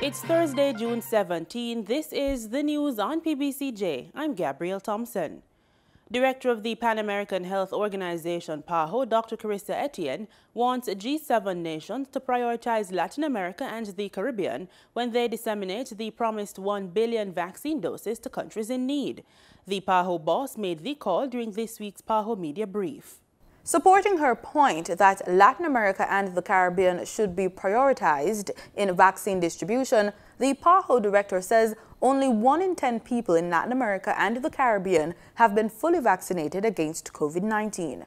It's Thursday, June 17. This is the news on PBCJ. I'm Gabrielle Thompson. Director of the Pan American Health Organization, PAHO, Dr. Carissa Etienne, wants G7 nations to prioritize Latin America and the Caribbean when they disseminate the promised 1 billion vaccine doses to countries in need. The PAHO boss made the call during this week's PAHO media brief. Supporting her point that Latin America and the Caribbean should be prioritized in vaccine distribution, the PAHO director says only 1 in 10 people in Latin America and the Caribbean have been fully vaccinated against COVID-19.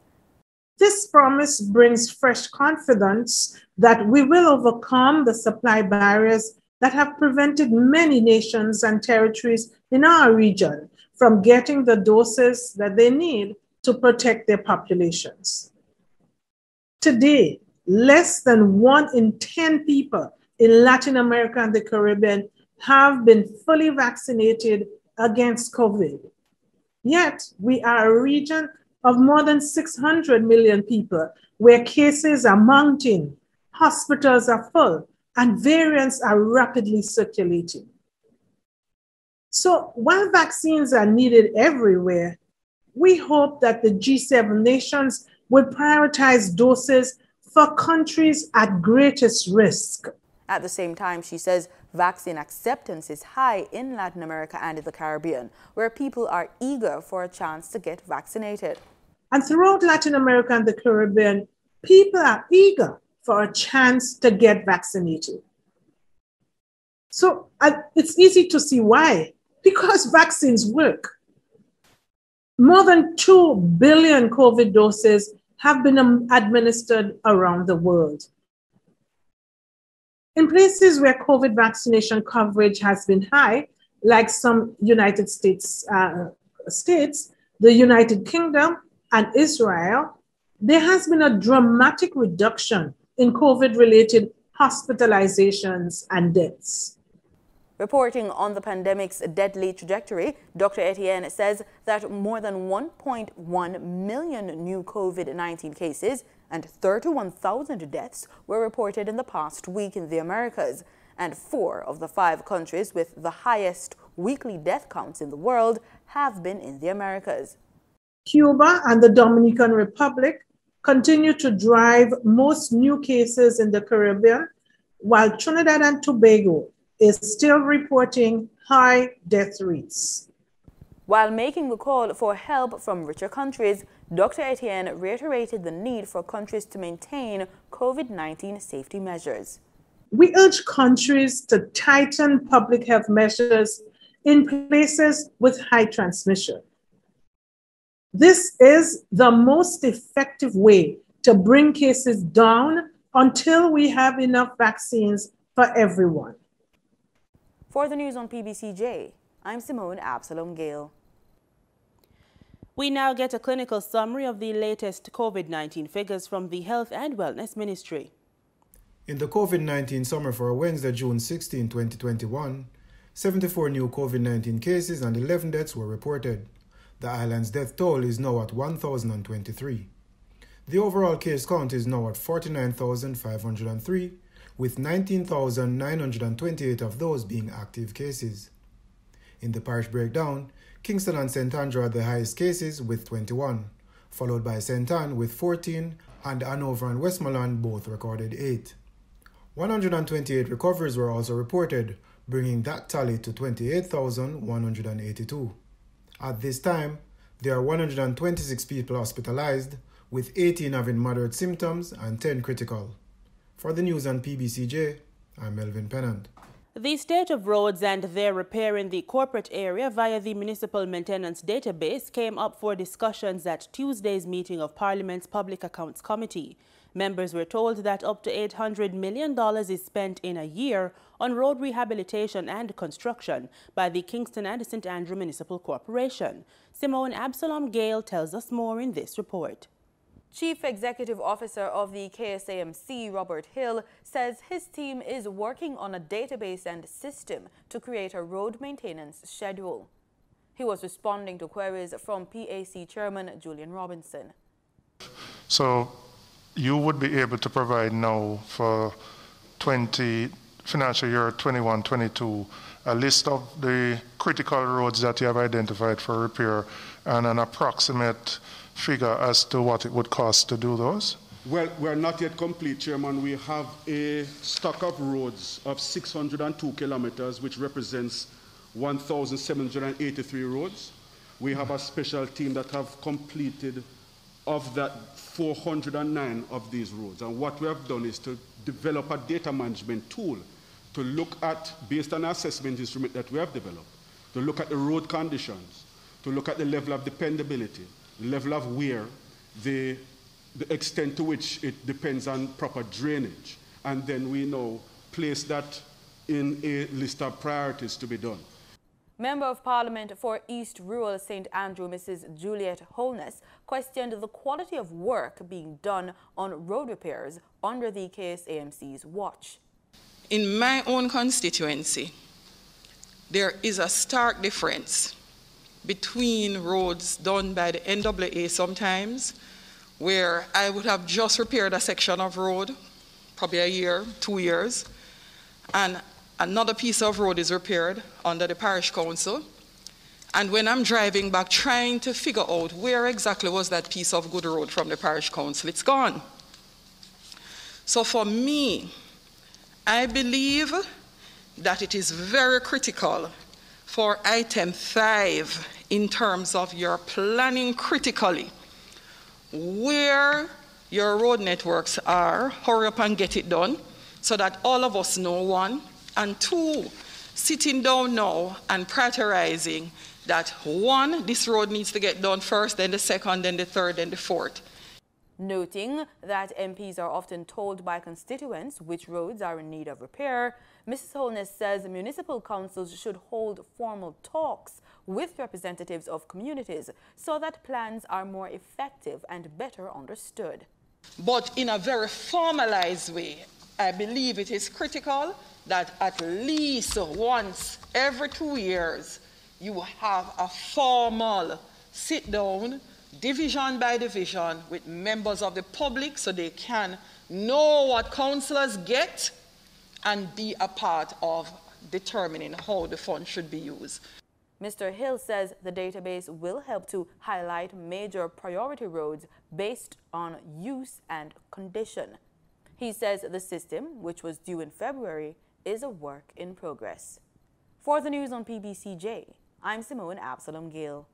This promise brings fresh confidence that we will overcome the supply barriers that have prevented many nations and territories in our region from getting the doses that they need to protect their populations. Today, less than 1 in 10 people in Latin America and the Caribbean have been fully vaccinated against COVID. Yet, we are a region of more than 600 million people where cases are mounting, hospitals are full, and variants are rapidly circulating. So while vaccines are needed everywhere, we hope that the G7 nations will prioritize doses for countries at greatest risk. At the same time, she says vaccine acceptance is high in Latin America and the Caribbean, where people are eager for a chance to get vaccinated. And throughout Latin America and the Caribbean, people are eager for a chance to get vaccinated. So it's easy to see why, because vaccines work. More than 2 billion COVID doses have been administered around the world. In places where COVID vaccination coverage has been high, like some United States, the United Kingdom, and Israel, there has been a dramatic reduction in COVID-related hospitalizations and deaths. Reporting on the pandemic's deadly trajectory, Dr. Etienne says that more than 1.1 million new COVID-19 cases and 31,000 deaths were reported in the past week in the Americas, and 4 of the 5 countries with the highest weekly death counts in the world have been in the Americas. Cuba and the Dominican Republic continue to drive most new cases in the Caribbean, while Trinidad and Tobago is still reporting high death rates. While making the call for help from richer countries, Dr. Etienne reiterated the need for countries to maintain COVID-19 safety measures. We urge countries to tighten public health measures in places with high transmission. This is the most effective way to bring cases down until we have enough vaccines for everyone. For the news on PBCJ, I'm Simone Absalom Gale. We now get a clinical summary of the latest COVID-19 figures from the Health and Wellness Ministry. In the COVID-19 summary for Wednesday, June 16, 2021, 74 new COVID-19 cases and 11 deaths were reported. The island's death toll is now at 1,023. The overall case count is now at 49,503, with 19,928 of those being active cases. In the parish breakdown, Kingston and St. Andrew are the highest cases with 21, followed by St. Ann with 14, and Hanover and Westmoreland both recorded 8. 128 recoveries were also reported, bringing that tally to 28,182. At this time, there are 126 people hospitalized, with 18 having moderate symptoms and 10 critical. For the news on PBCJ, I'm Melvin Pennant. The state of roads and their repair in the corporate area via the Municipal Maintenance Database came up for discussions at Tuesday's meeting of Parliament's Public Accounts Committee. Members were told that up to $800 million is spent in a year on road rehabilitation and construction by the Kingston and St. Andrew Municipal Corporation. Simone Absalom Gale tells us more in this report. Chief Executive Officer of the KSAMC, Robert Hill, says his team is working on a database and system to create a road maintenance schedule. He was responding to queries from PAC Chairman Julian Robinson. So you would be able to provide now for financial year 21-22, a list of the critical roads that you have identified for repair and an approximate figure as to what it would cost to do those? Well, we're not yet complete, Chairman. We have a stock of roads of 602 kilometers, which represents 1,783 roads. We have a special team that have completed of that 409 of these roads. And what we have done is to develop a data management tool to look at, based on an assessment instrument that we have developed, to look at the road conditions, to look at the level of dependability, the level of wear, the extent to which it depends on proper drainage. And then we now place that in a list of priorities to be done. Member of Parliament for East Rural St. Andrew, Mrs. Juliet Holness, questioned the quality of work being done on road repairs under the KSAMC's watch. In my own constituency, there is a stark difference between roads done by the NAA sometimes, where I would have just repaired a section of road, probably a year, 2 years, and another piece of road is repaired under the parish council. And when I'm driving back trying to figure out where exactly was that piece of good road from the parish council, it's gone. So for me, I believe that it is very critical for item 5 in terms of your planning critically where your road networks are, hurry up and get it done so that all of us know, 1, and 2, sitting down now and prioritizing that 1, this road needs to get done first, then the second, then the third, then the fourth. Noting that MPs are often told by constituents which roads are in need of repair, Mrs. Holness says municipal councils should hold formal talks with representatives of communities so that plans are more effective and better understood. But in a very formalized way, I believe it is critical that at least once every 2 years, you have a formal sit-down, division by division, with members of the public so they can know what councillors get and be a part of determining how the fund should be used. Mr. Hill says the database will help to highlight major priority roads based on use and condition. He says the system, which was due in February, is a work in progress. For the news on PBCJ, I'm Simone Absalom Gill.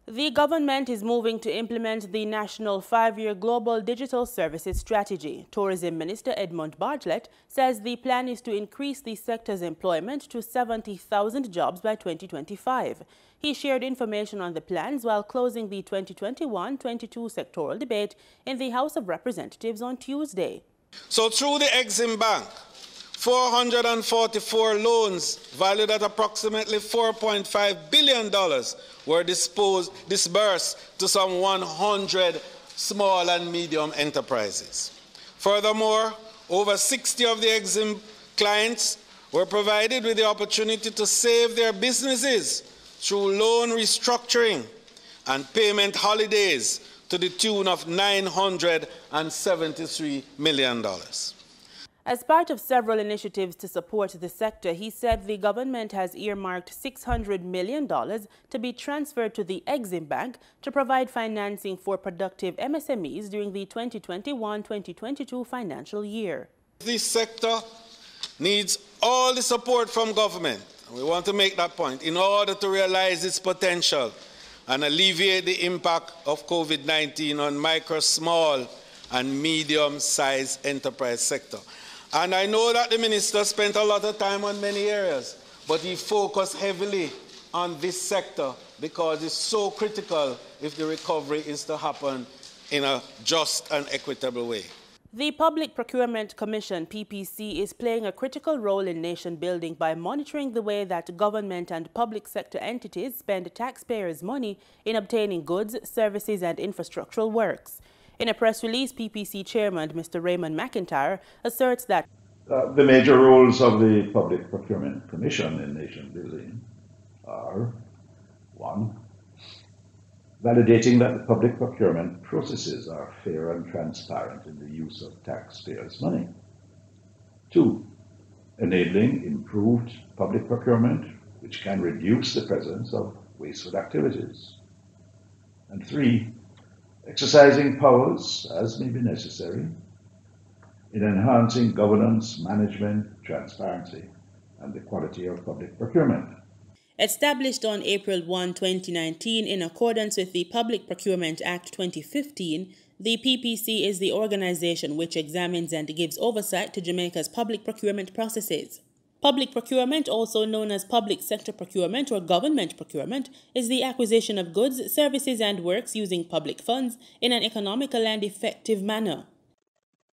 The government is moving to implement the National 5-Year Global Digital Services Strategy. Tourism Minister Edmund Bartlett says the plan is to increase the sector's employment to 70,000 jobs by 2025. He shared information on the plans while closing the 2021-22 sectoral debate in the House of Representatives on Tuesday. So through the Exim Bank, 444 loans valued at approximately $4.5 billion were disbursed to some 100 small and medium enterprises. Furthermore, over 60 of the Exim clients were provided with the opportunity to save their businesses through loan restructuring and payment holidays to the tune of $973 million. As part of several initiatives to support the sector, he said the government has earmarked $600 million to be transferred to the Exim Bank to provide financing for productive MSMEs during the 2021-2022 financial year. This sector needs all the support from government, we want to make that point, in order to realize its potential and alleviate the impact of COVID-19 on micro, small, and medium-sized enterprise sector. And I know that the minister spent a lot of time on many areas, but he focused heavily on this sector because it's so critical if the recovery is to happen in a just and equitable way. The Public Procurement Commission, PPC, is playing a critical role in nation building by monitoring the way that government and public sector entities spend taxpayers' money in obtaining goods, services, and infrastructural works. In a press release, PPC Chairman Mr. Raymond McIntyre asserts that the major roles of the Public Procurement Commission in nation building are 1. Validating that the public procurement processes are fair and transparent in the use of taxpayers' money. 2. enabling improved public procurement, which can reduce the presence of wasteful activities. And 3, exercising powers, as may be necessary, in enhancing governance, management, transparency, and the quality of public procurement. Established on April 1, 2019, in accordance with the Public Procurement Act 2015, the PPC is the organization which examines and gives oversight to Jamaica's public procurement processes. Public procurement, also known as public sector procurement or government procurement, is the acquisition of goods, services, and works using public funds in an economical and effective manner.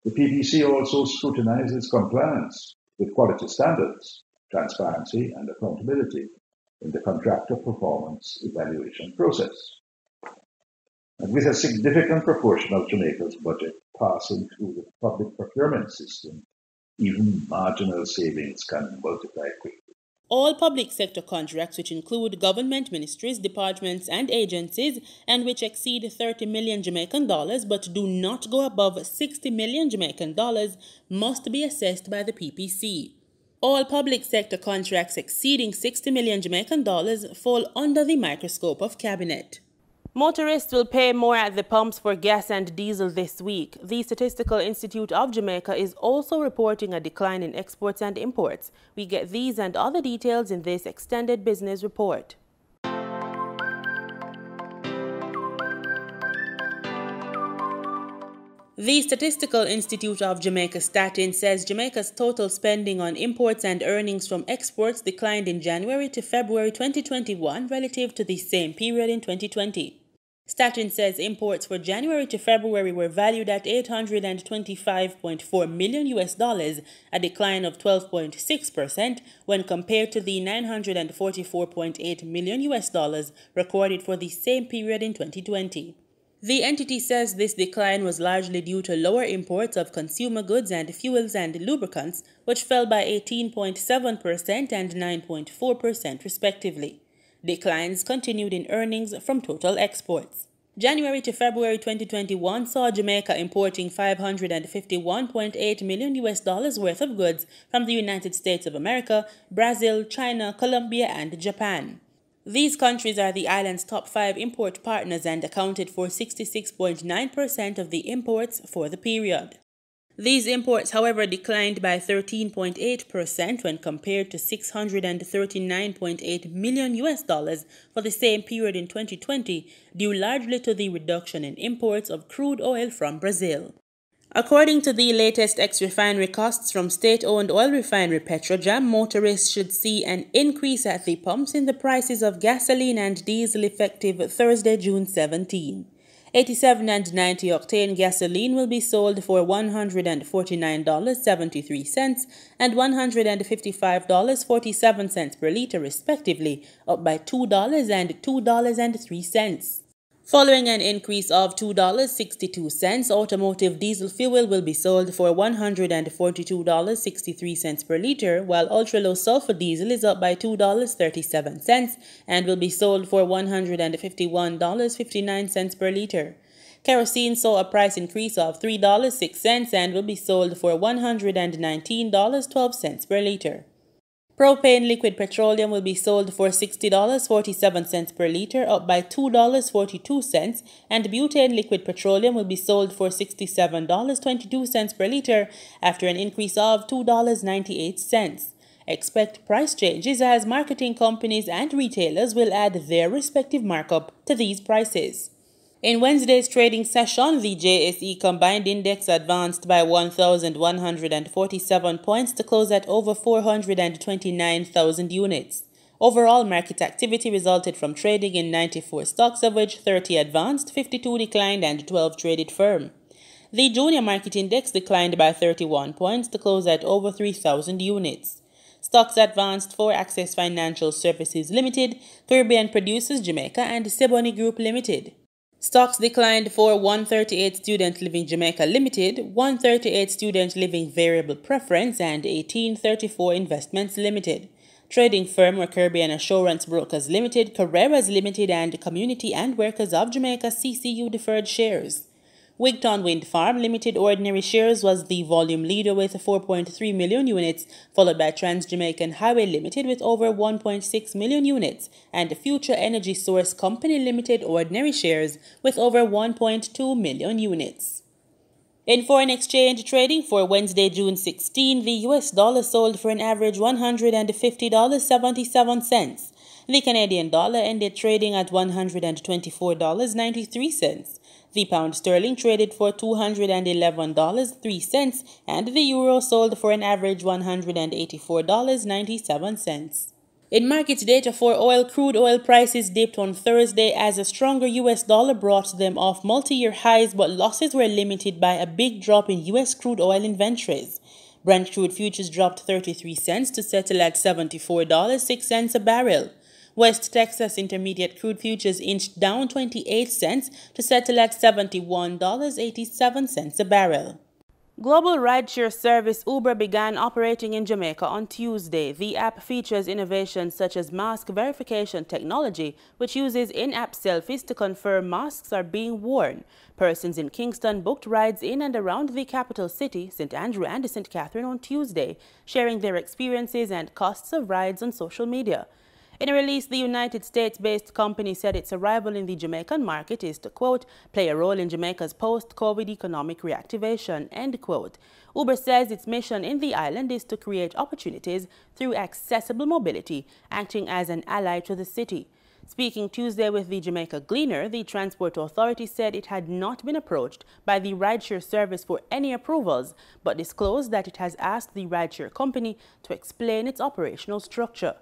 The PPC also scrutinizes compliance with quality standards, transparency, and accountability in the contractor performance evaluation process. And with a significant proportion of Jamaica's budget passing through the public procurement system, even marginal savings can multiply quickly. All public sector contracts, which include government ministries, departments, and agencies, and which exceed 30 million Jamaican dollars but do not go above 60 million Jamaican dollars, must be assessed by the PPC. All public sector contracts exceeding 60 million Jamaican dollars fall under the microscope of Cabinet. Motorists will pay more at the pumps for gas and diesel this week. The Statistical Institute of Jamaica is also reporting a decline in exports and imports. We get these and other details in this extended business report. The Statistical Institute of Jamaica Statin says Jamaica's total spending on imports and earnings from exports declined in January to February 2021 relative to the same period in 2020. Statin says imports for January to February were valued at $825.4 million, a decline of 12.6% when compared to the $944.8 million recorded for the same period in 2020. The entity says this decline was largely due to lower imports of consumer goods and fuels and lubricants, which fell by 18.7% and 9.4% respectively. Declines continued in earnings from total exports. January to February 2021 saw Jamaica importing $551.8 million worth of goods from the United States of America, Brazil, China, Colombia, and Japan. These countries are the island's top 5 import partners and accounted for 66.9% of the imports for the period. These imports, however, declined by 13.8% when compared to $639.8 million for the same period in 2020, due largely to the reduction in imports of crude oil from Brazil. According to the latest ex-refinery costs from state-owned oil refinery Petrojam, motorists should see an increase at the pumps in the prices of gasoline and diesel effective Thursday, June 17. 87 and 90 octane gasoline will be sold for $149.73 and $155.47 per liter respectively, up by $2 and $2.03. Following an increase of $2.62, automotive diesel fuel will be sold for $142.63 per liter, while ultra-low sulfur diesel is up by $2.37 and will be sold for $151.59 per liter. Kerosene saw a price increase of $3.06 and will be sold for $119.12 per liter. Propane liquid petroleum will be sold for $60.47 per liter, up by $2.42, and butane liquid petroleum will be sold for $67.22 per liter after an increase of $2.98. Expect price changes as marketing companies and retailers will add their respective markup to these prices. In Wednesday's trading session, the JSE Combined Index advanced by 1,147 points to close at over 429,000 units. Overall market activity resulted from trading in 94 stocks, of which 30 advanced, 52 declined, and 12 traded firm. The Junior Market Index declined by 31 points to close at over 3,000 units. Stocks advanced for Access Financial Services Limited, Caribbean Producers Jamaica, and Seboni Group Limited. Stocks declined for 138 Student Living Jamaica Limited, 138 Student Living Variable Preference, and 1834 Investments Limited. Trading firm were Caribbean Assurance Brokers Limited, Carreras Limited, and Community and Workers of Jamaica CCU Deferred Shares. Wigton Wind Farm Limited ordinary shares was the volume leader with 4.3 million units, followed by Trans-Jamaican Highway Limited with over 1.6 million units, and Future Energy Source Company Limited ordinary shares with over 1.2 million units. In foreign exchange trading for Wednesday, June 16, the US dollar sold for an average $150.77. The Canadian dollar ended trading at $124.93. The pound sterling traded for $211.03, and the euro sold for an average $184.97. In market data for oil, crude oil prices dipped on Thursday as a stronger US dollar brought them off multi-year highs, but losses were limited by a big drop in US crude oil inventories. Brent crude futures dropped 33 cents to settle at $74.06 a barrel. West Texas Intermediate crude futures inched down 28 cents to settle at $71.87 a barrel. Global rideshare service Uber began operating in Jamaica on Tuesday. The app features innovations such as mask verification technology, which uses in-app selfies to confirm masks are being worn. Persons in Kingston booked rides in and around the capital city, St. Andrew and St. Catherine on Tuesday, sharing their experiences and costs of rides on social media. In a release, the United States-based company said its arrival in the Jamaican market is to, quote, play a role in Jamaica's post-COVID economic reactivation, end quote. Uber says its mission in the island is to create opportunities through accessible mobility, acting as an ally to the city. Speaking Tuesday with the Jamaica Gleaner, the Transport Authority said it had not been approached by the rideshare service for any approvals, but disclosed that it has asked the rideshare company to explain its operational structure.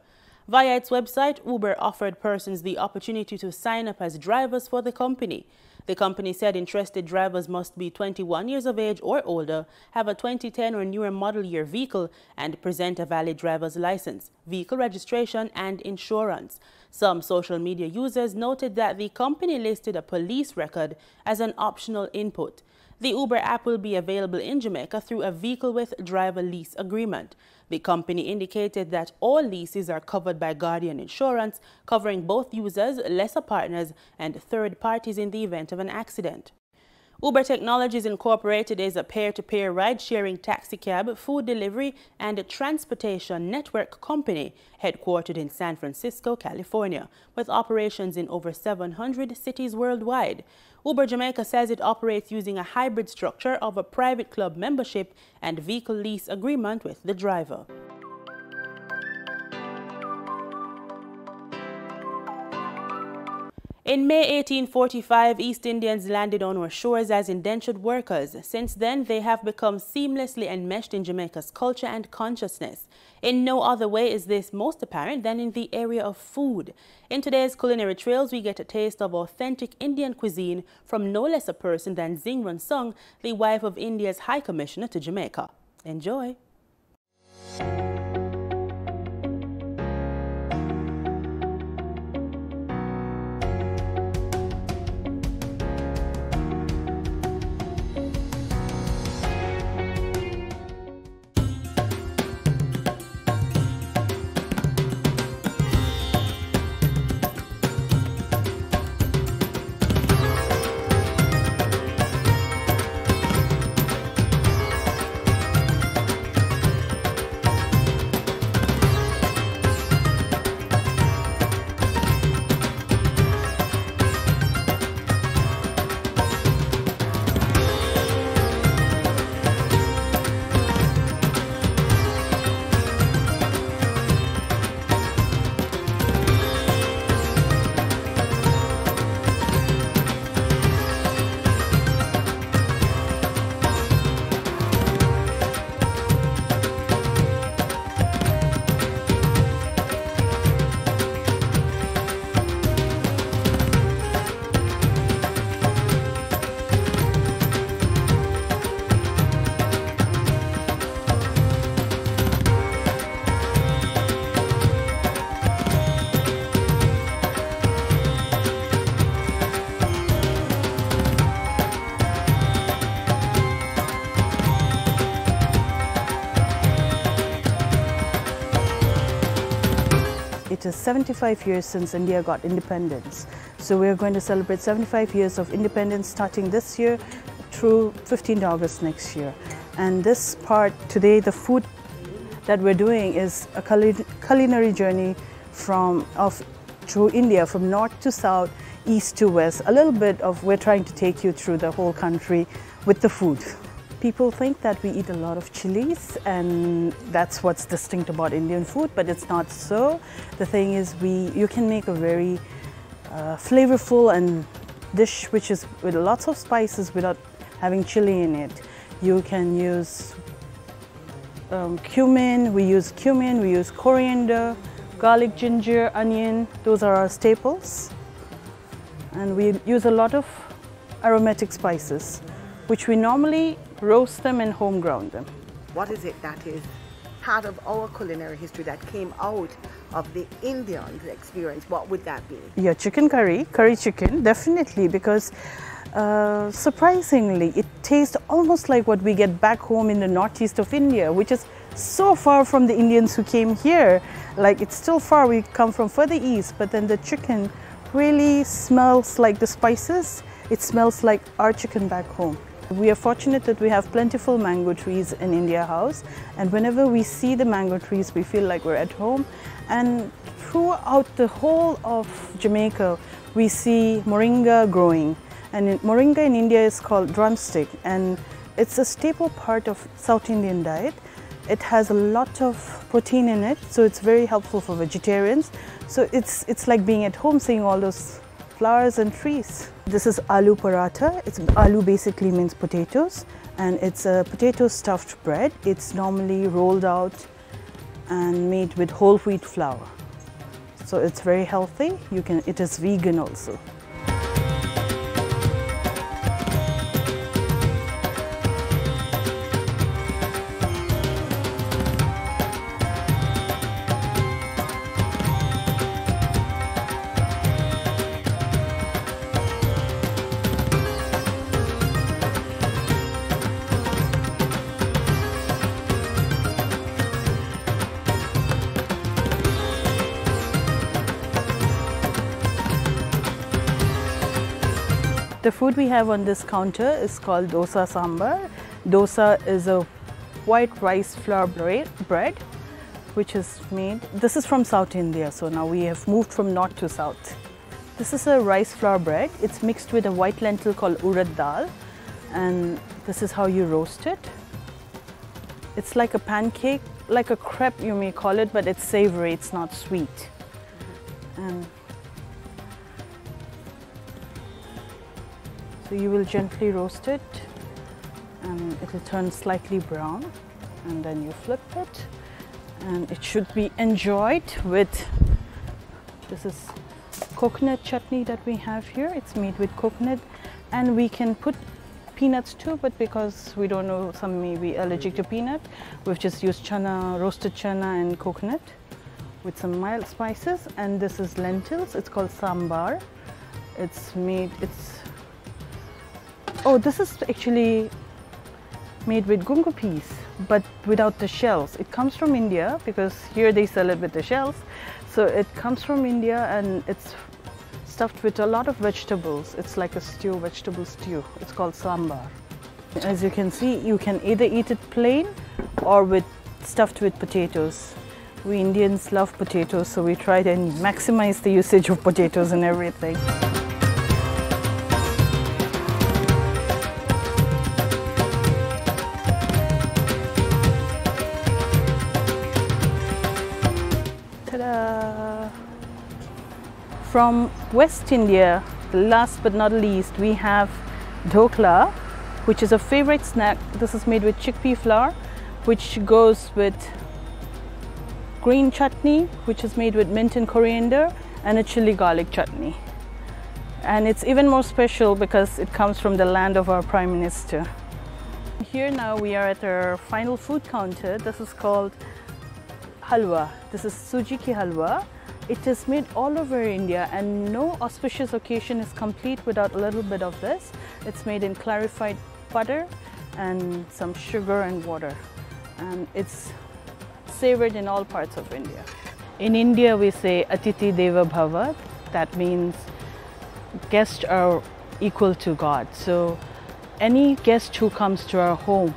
Via its website, Uber offered persons the opportunity to sign up as drivers for the company. The company said interested drivers must be 21 years of age or older, have a 2010 or newer model year vehicle, and present a valid driver's license, vehicle registration, and insurance. Some social media users noted that the company listed a police record as an optional input. The Uber app will be available in Jamaica through a vehicle with driver lease agreement. The company indicated that all leases are covered by Guardian Insurance, covering both users, lesser partners, and third parties in the event of an accident. Uber Technologies Incorporated is a peer-to-peer ride-sharing taxicab, food delivery, and transportation network company headquartered in San Francisco, California, with operations in over 700 cities worldwide. Uber Jamaica says it operates using a hybrid structure of a private club membership and vehicle lease agreement with the driver. In May 1845, East Indians landed on our shores as indentured workers. Since then, they have become seamlessly enmeshed in Jamaica's culture and consciousness. In no other way is this most apparent than in the area of food. In today's Culinary Trails, we get a taste of authentic Indian cuisine from no less a person than Zingran Sung, the wife of India's High Commissioner to Jamaica. Enjoy! It is 75 years since India got independence. So we're going to celebrate 75 years of independence starting this year through 15th August next year. And this part today, the food that we're doing is a culinary journey through India, from north to south, east to west. A little bit of, we're trying to take you through the whole country with the food. People think that we eat a lot of chilies, and that's what's distinct about Indian food, but it's not so. The thing is, you can make a very flavorful and dish which is with lots of spices without having chili in it. You can use cumin, we use coriander, garlic, ginger, onion. Those are our staples. And we use a lot of aromatic spices, which we normally roast them and home ground them. What is it that is part of our culinary history that came out of the Indian experience? What would that be? Yeah, chicken curry chicken, definitely, because surprisingly, it tastes almost like what we get back home in the northeast of India, which is so far from the Indians who came here. Like, it's still far, we come from further east, but then the chicken really smells like the spices. It smells like our chicken back home. We are fortunate that we have plentiful mango trees in India House, and whenever we see the mango trees, we feel like we're at home. And throughout the whole of Jamaica, we see moringa growing. And moringa in India is called drumstick, and it's a staple part of South Indian diet. It has a lot of protein in it, so it's very helpful for vegetarians. So it's like being at home, seeing all those flowers and trees. This is aloo paratha. Aloo basically means potatoes, and it's a potato stuffed bread. It's normally rolled out and made with whole wheat flour. So it's very healthy. It is vegan also. The food we have on this counter is called dosa sambar. Dosa is a white rice flour bread which is made. This is from South India, so now we have moved from north to south. This is a rice flour bread. It's mixed with a white lentil called urad dal, and this is how you roast it. It's like a pancake, like a crepe you may call it, but it's savory, it's not sweet. And so you will gently roast it, and it will turn slightly brown, and then you flip it, and it should be enjoyed with, this is coconut chutney that we have here. It's made with coconut, and we can put peanuts too, but because we don't know, some may be allergic to peanut, we've just used chana, roasted chana and coconut with some mild spices. And this is lentils. It's called sambar. This is actually made with gungo peas, but without the shells. It comes from India because here they sell it with the shells. So it comes from India, and it's stuffed with a lot of vegetables. It's like a stew, vegetable stew. It's called sambar. As you can see, you can either eat it plain or stuffed with potatoes. We Indians love potatoes, so we try to maximize the usage of potatoes and everything. From West India, last but not least, we have dhokla, which is a favorite snack. This is made with chickpea flour, which goes with green chutney, which is made with mint and coriander, and a chili garlic chutney. And it's even more special because it comes from the land of our Prime Minister. Here now we are at our final food counter. This is called halwa. This is suji ki halwa. It is made all over India, and no auspicious occasion is complete without a little bit of this. It's made in clarified butter and some sugar and water, and it's savored in all parts of India. In India we say Atiti Deva Bhava. That means guests are equal to God. So any guest who comes to our home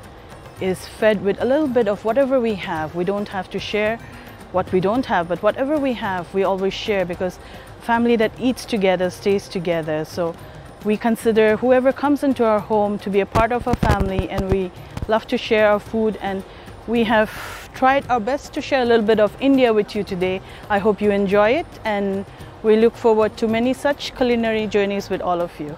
is fed with a little bit of whatever we have. We don't have to share what we don't have, but whatever we have, we always share, because family that eats together stays together. So we consider whoever comes into our home to be a part of our family, and we love to share our food, and we have tried our best to share a little bit of India with you today. I hope you enjoy it, and we look forward to many such culinary journeys with all of you.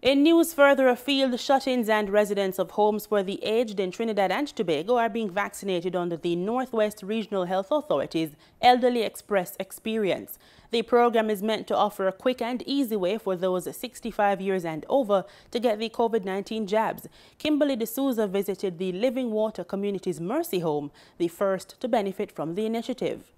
In news further afield, shut-ins and residents of homes for the aged in Trinidad and Tobago are being vaccinated under the Northwest Regional Health Authority's Elderly Express experience. The program is meant to offer a quick and easy way for those 65 years and over to get the COVID-19 jabs. Kimberly D'Souza visited the Living Water Community's Mercy Home, the first to benefit from the initiative.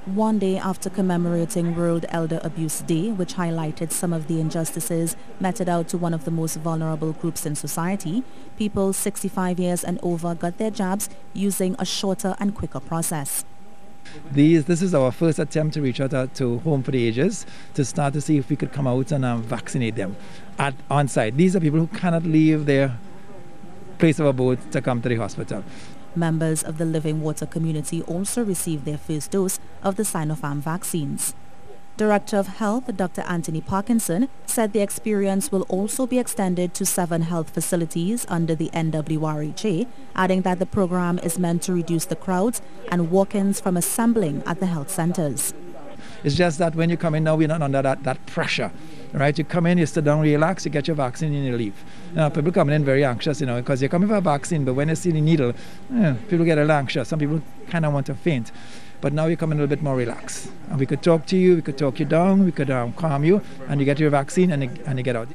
One day after commemorating World Elder Abuse Day, which highlighted some of the injustices meted out to one of the most vulnerable groups in society, people 65 years and over got their jabs using a shorter and quicker process. This is our first attempt to reach out to Home for the Ages to start to see if we could come out and vaccinate them on site. These are people who cannot leave their place of abode to come to the hospital. Members of the Living Water community also received their first dose of the Sinopharm vaccines. Director of Health, Dr. Anthony Parkinson, said the experience will also be extended to 7 health facilities under the NWRHA, adding that the program is meant to reduce the crowds and walk-ins from assembling at the health centers. It's just that when you come in now, we're not under that pressure, right? You come in, you sit down, relax, you get your vaccine, and you leave. People coming in very anxious, because you're coming for a vaccine, but when they see the needle, people get a little anxious. Some people kind of want to faint. But now you come in a little bit more relaxed. And we could talk to you, we could talk you down, we could calm you, and you get your vaccine and you get out.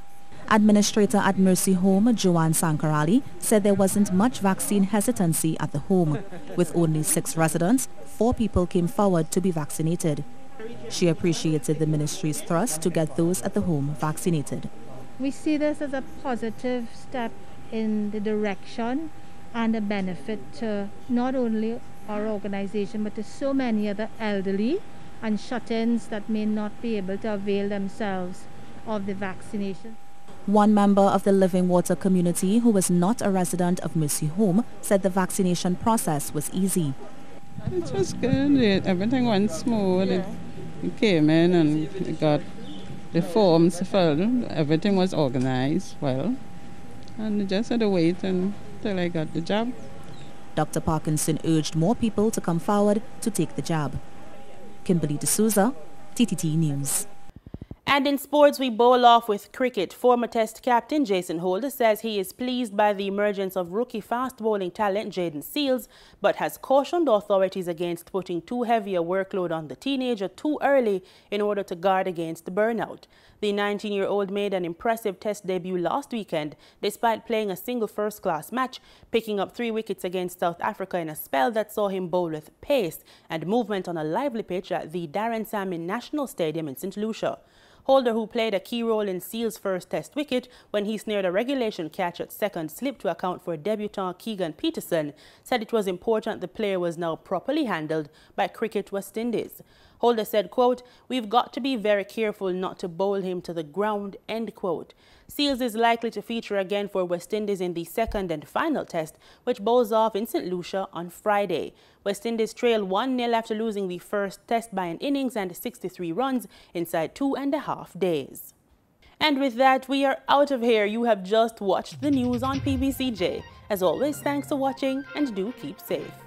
Administrator at Mercy Home, Joanne Sankarali, said there wasn't much vaccine hesitancy at the home. With only 6 residents, 4 people came forward to be vaccinated. She appreciated the ministry's thrust to get those at the home vaccinated. We see this as a positive step in the direction and a benefit to not only our organization but to so many other elderly and shut-ins that may not be able to avail themselves of the vaccination. One member of the Living Water community who was not a resident of Mercy Home said the vaccination process was easy. It was good. Everything went smooth. It came in and it got the forms filled. Everything was organized well. And I just had to wait until I got the jab. Dr. Parkinson urged more people to come forward to take the jab. Kimberly D'Souza, TTT News. And in sports, we bowl off with cricket. Former Test captain Jason Holder says he is pleased by the emergence of rookie fast bowling talent Jayden, but has cautioned authorities against putting too heavy a workload on the teenager too early in order to guard against burnout. The 19-year-old made an impressive Test debut last weekend, despite playing a single first-class match, picking up 3 wickets against South Africa in a spell that saw him bowl with pace and movement on a lively pitch at the Darren Salmon National Stadium in St. Lucia. Holder, who played a key role in Seal's first Test wicket when he snared a regulation catch at second slip to account for debutant Keegan Peterson, said it was important the player was now properly handled by Cricket West Indies. Holder said, quote, "We've got to be very careful not to bowl him to the ground," end quote. Seals is likely to feature again for West Indies in the second and final Test, which bowls off in St. Lucia on Friday. West Indies trail 1-0 after losing the first Test by an innings and 63 runs inside 2.5 days. And with that, we are out of here. You have just watched the news on PBCJ. As always, thanks for watching and do keep safe.